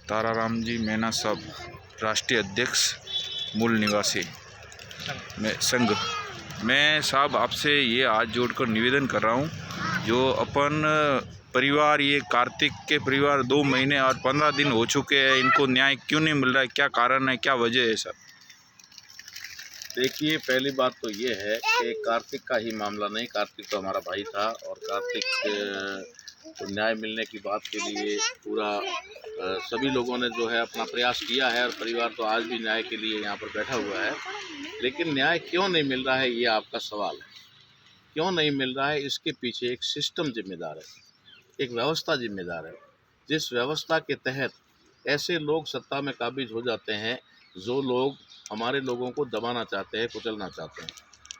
ताराराम जी मैना साहब, राष्ट्रीय अध्यक्ष, मूल निवासी संघ। मैं साहब आपसे ये हाथ जोड़कर निवेदन कर रहा हूँ, जो अपन परिवार, ये कार्तिक के परिवार 2 महीने और 15 दिन हो चुके हैं, इनको न्याय क्यों नहीं मिल रहा है? क्या कारण है, क्या वजह है सर? देखिए, पहली बात तो ये है कि कार्तिक का ही मामला नहीं, कार्तिक तो हमारा भाई था और कार्तिक को न्याय मिलने की बात के लिए पूरा सभी लोगों ने जो है अपना प्रयास किया है और परिवार तो आज भी न्याय के लिए यहाँ पर बैठा हुआ है। लेकिन न्याय क्यों नहीं मिल रहा है, ये आपका सवाल है। क्यों नहीं मिल रहा है, इसके पीछे एक सिस्टम जिम्मेदार है, एक व्यवस्था जिम्मेदार है। जिस व्यवस्था के तहत ऐसे लोग सत्ता में काबिज हो जाते हैं जो लोग हमारे लोगों को दबाना चाहते हैं, कुचलना चाहते हैं।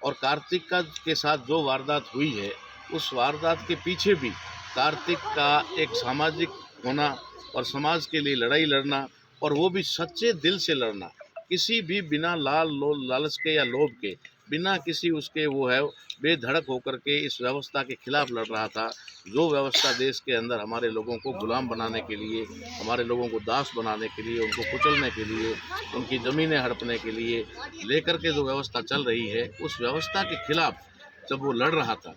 और कार्तिक के साथ जो वारदात हुई है, उस वारदात के पीछे भी कार्तिक का एक सामाजिक होना और समाज के लिए लड़ाई लड़ना, और वो भी सच्चे दिल से लड़ना, किसी भी बिना लालच के या लोभ के, बिना किसी उसके वो है बेधड़क होकर के इस व्यवस्था के खिलाफ लड़ रहा था। जो व्यवस्था देश के अंदर हमारे लोगों को गुलाम बनाने के लिए, हमारे लोगों को दास बनाने के लिए, उनको कुचलने के लिए, उनकी ज़मीनें हड़पने के लिए लेकर के जो व्यवस्था चल रही है, उस व्यवस्था के खिलाफ जब वो लड़ रहा था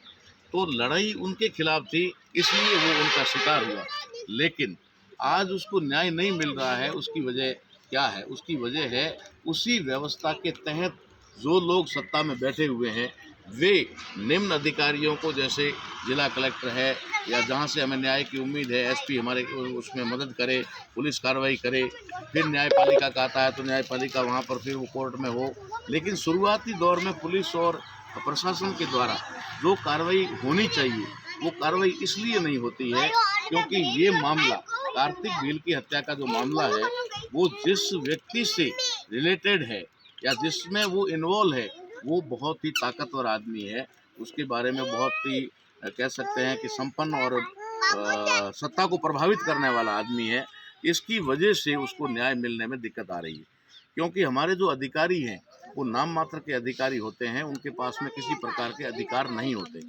तो लड़ाई उनके खिलाफ थी, इसलिए वो उनका शिकार हुआ। लेकिन आज उसको न्याय नहीं मिल रहा है। उसकी वजह क्या है? उसकी वजह है उसी व्यवस्था के तहत जो लोग सत्ता में बैठे हुए हैं, वे निम्न अधिकारियों को, जैसे जिला कलेक्टर है या जहां से हमें न्याय की उम्मीद है, एसपी हमारे उसमें मदद करे, पुलिस कार्रवाई करे, फिर न्यायपालिका का आता है तो न्यायपालिका वहां पर फिर वो कोर्ट में हो। लेकिन शुरुआती दौर में पुलिस और प्रशासन के द्वारा जो कार्रवाई होनी चाहिए, वो कार्रवाई इसलिए नहीं होती है क्योंकि ये मामला, कार्तिक भील की हत्या का जो मामला है, वो जिस व्यक्ति से रिलेटेड है या जिसमें वो इन्वॉल्व है, वो बहुत ही ताकतवर आदमी है। उसके बारे में बहुत ही कह सकते हैं कि संपन्न और सत्ता को प्रभावित करने वाला आदमी है। इसकी वजह से उसको न्याय मिलने में दिक्कत आ रही है, क्योंकि हमारे जो अधिकारी हैं वो नाम मात्र के अधिकारी होते हैं, उनके पास में किसी प्रकार के अधिकार नहीं होते।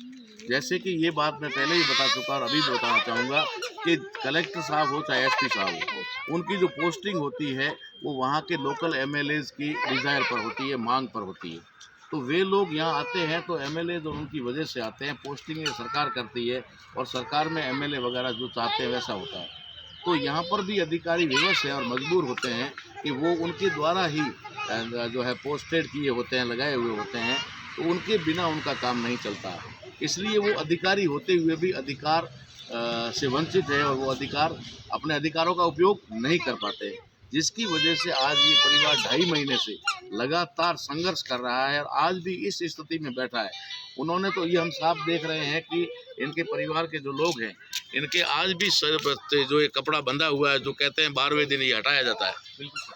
जैसे कि ये बात मैं पहले ही बता चुका और अभी भी बताना चाहूँगा कि कलेक्टर साहब हो चाहे एसपी साहब हो, उनकी जो पोस्टिंग होती है वो वहाँ के लोकल एमएलएज की डिज़ायर पर होती है, मांग पर होती है। तो वे लोग यहाँ आते हैं तो एमएलए जो उनकी वजह से आते हैं, पोस्टिंग सरकार करती है और सरकार में एमएलए वगैरह जो चाहते हैं वैसा होता है। तो यहाँ पर भी अधिकारी विवश हैं और मजबूर होते हैं कि वो उनके द्वारा ही जो है पोस्टेड किए होते हैं, लगाए हुए होते हैं, तो उनके बिना उनका काम नहीं चलता। इसलिए वो अधिकारी होते हुए भी अधिकार से वंचित है और वो अधिकार, अपने अधिकारों का उपयोग नहीं कर पाते, जिसकी वजह से आज ये परिवार 2.5 महीने से लगातार संघर्ष कर रहा है और आज भी इस स्थिति में बैठा है। उन्होंने तो ये हम साफ देख रहे हैं कि इनके परिवार के जो लोग हैं, इनके आज भी सर पर जो ये कपड़ा बंधा हुआ है, जो कहते हैं 12वें दिन ये हटाया जाता है,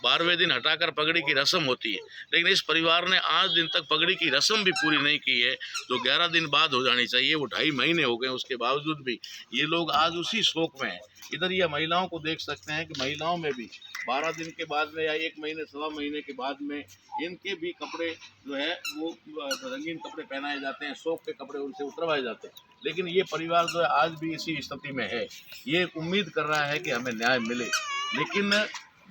12वें दिन हटाकर पगड़ी की रस्म होती है, लेकिन इस परिवार ने आज दिन तक पगड़ी की रस्म भी पूरी नहीं की है, जो 11 दिन बाद हो जानी चाहिए। वो 2.5 महीने हो गए, उसके बावजूद भी ये लोग आज उसी शोक में हैं। इधर ये महिलाओं को देख सकते हैं कि महिलाओं में भी 12 दिन के बाद में या 1 महीने, 1.25 महीने के बाद में इनके भी कपड़े जो है वो रंगीन कपड़े पहनाए जाते हैं, शौक के कपड़े उनसे उतरवाए जाते हैं। लेकिन ये परिवार जो है आज भी इसी स्थिति में है। ये उम्मीद कर रहा है कि हमें न्याय मिले, लेकिन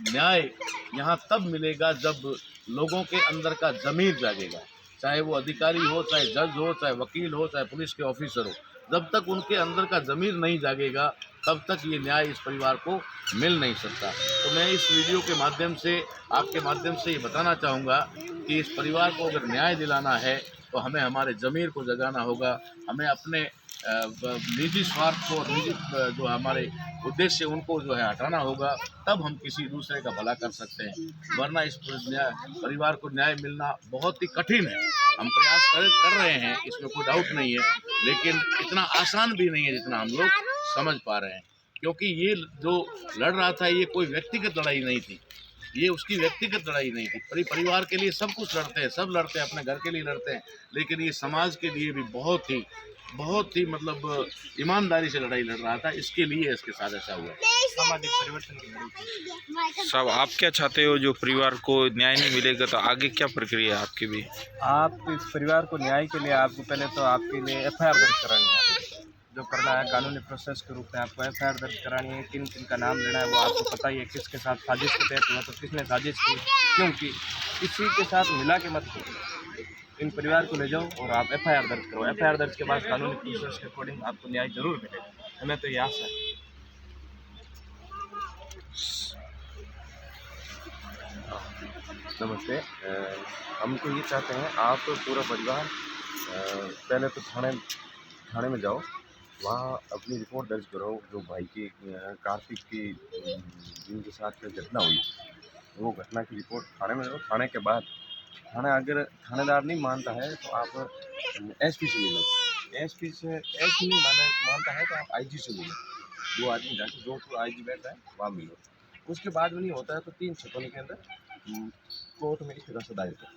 न्याय यहाँ तब मिलेगा जब लोगों के अंदर का ज़मीर जागेगा, चाहे वो अधिकारी हो, चाहे जज हो, चाहे वकील हो, चाहे पुलिस के ऑफिसर हो। जब तक उनके अंदर का ज़मीर नहीं जागेगा, तब तक ये न्याय इस परिवार को मिल नहीं सकता। तो मैं इस वीडियो के माध्यम से, आपके माध्यम से ये बताना चाहूँगा कि इस परिवार को अगर न्याय दिलाना है तो हमें हमारे ज़मीर को जगाना होगा, हमें अपने निजी स्वार्थ को और निजी जो हमारे उद्देश्य उनको जो है हटाना होगा, तब हम किसी दूसरे का भला कर सकते हैं। वरना इस परिवार को न्याय मिलना बहुत ही कठिन है। हम प्रयास कर रहे हैं, इसमें कोई डाउट नहीं है, लेकिन इतना आसान भी नहीं है जितना हम लोग समझ पा रहे हैं। क्योंकि ये जो लड़ रहा था, ये कोई व्यक्तिगत लड़ाई नहीं थी, ये उसकी व्यक्तिगत लड़ाई नहीं थी। परिवार के लिए सब कुछ लड़ते हैं, सब लड़ते हैं, अपने घर के लिए लड़ते हैं, लेकिन ये समाज के लिए भी बहुत ही मतलब ईमानदारी से लड़ाई लड़ रहा था। इसके लिए इसके साथ ऐसा हुआ, सामाजिक परिवर्तन की लड़ाई। साहब, आप क्या चाहते हो? जो परिवार को न्याय नहीं मिलेगा तो आगे क्या प्रक्रिया है आपकी भी? आप इस परिवार को न्याय के लिए आपको पहले तो आपके लिए FIR दर्ज करानी है। जो करना है कानूनी प्रोसेस के रूप में आपको एफआईआर दर्ज करानी है। किन किन का नाम लेना है वो आपको पता ही है, किसके साथ साजिश के तहत हुआ, तो किसने साजिश की, क्योंकि किसी के साथ मिला के मत करो। इन परिवार को ले जाओ और आप एफआईआर दर्ज करो। एफआईआर दर्ज के बाद कानूनी प्रोसेस के अकॉर्डिंग आपको न्याय जरूर मिलेगा, हमें तो ये आशा है। नमस्ते। हम तो ये चाहते हैं आप पूरा परिवार पहले तो थाने में जाओ, वहाँ अपनी रिपोर्ट दर्ज करो। जो भाई की कार्तिक की जिनके साथ घटना हुई, वो घटना की रिपोर्ट थाने में दो। थाने के बाद अगर थानेदार नहीं मानता है तो आप एसपी से मिलो। एसपी नहीं मानता है तो आप आईजी से मिलो। 2 आदमी जाके जो आईजी बैठा है वहाँ मिलो। उसके बाद भी नहीं होता है तो 3 सप्ताह के अंदर कोर्ट में इस्तीफा दायर करो।